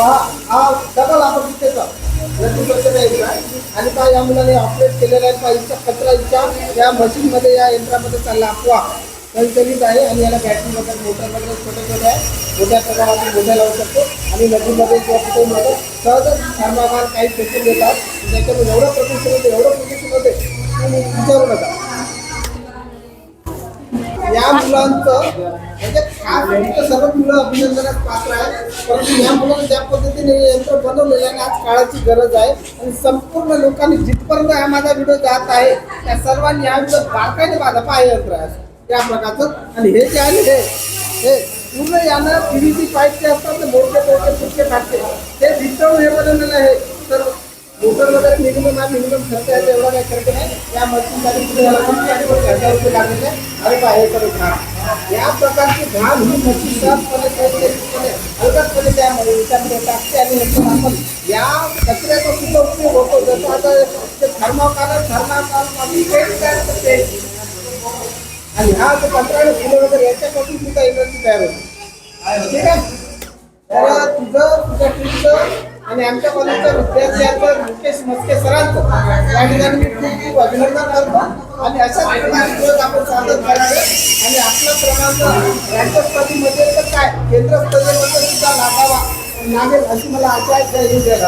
पहा हा डबल आपण तिथेचा रद्दी स्वच्छता यंत्र आहे आणि पहा या मुलाने ऑपरेट केलेला आहे. पहा इथचा कचरा इथच्या या मशीनमध्ये या यंत्रामध्ये चालला अफवा संचलित आहे आणि याला बॅटरी वगैरे मोटर वगैरे छोटे छोटे आहे. मोठ्या प्रमाणात मोठ्या लावू शकतो आणि नदीमध्ये किंवा कुठे मध्ये सहजच थर्मामाल काही फेकून देतात. त्याच्यामध्ये एवढं प्रदूषण होते तुम्ही विचारू नका. या मुलांचं म्हणजे खास सर्व मुलं अभिनंदनास पात्र आहे. परंतु या मुलांना ज्या पद्धतीने हे यंत्र बनवलेलं आहे आज काळाची गरज आहे आणि संपूर्ण लोकांनी जिथपर्यंत हा माझा व्हिडिओ जात आहे त्या सर्वांनी हा व्हिडिओ बारकाईने माझा पाय यंत्र आहे त्या प्रकारचं. आणि हे जे आहे हे पूर्ण यानं PVC पाईपचे असतात ते मोठे फुटके फाटते ते वितळून हे बनवलेलं आहे. तर मोटर वगैरे मिनिमम खर्च आहे एवढा काही खर्च नाही. या मशीनसाठी पुढे ₹1000 लागलेले अरे पहा हे करून या प्रकारची घाण ही मशीन सहजपणे हलकटपणे त्यामध्ये याच्यामध्ये टाकते आणि नंतर आपण या कचऱ्याचा सुद्धा उपयोग होतो. जसं आता ते थर्माकाल करते आणि हा जो पंधरा फुलं वगैरे याच्यापासून सुद्धा एनर्जी तयार होते. ठीक आहे. तर तुझ्या टीमचं आणि आमच्या कॉलेजच्या विद्यार्थ्यांचं मुकेश मस्के सरांचं या ठिकाणी मी खूप अभिनंदन करतो आणि अशाच प्रकारे आपण सादर करावे आणि आपला क्रमांक राज्यस्तरीयमध्ये तर काय केंद्रस्तरीयमध्ये सुद्धा लागेल अशी मला आशा आहे. जय हिंद.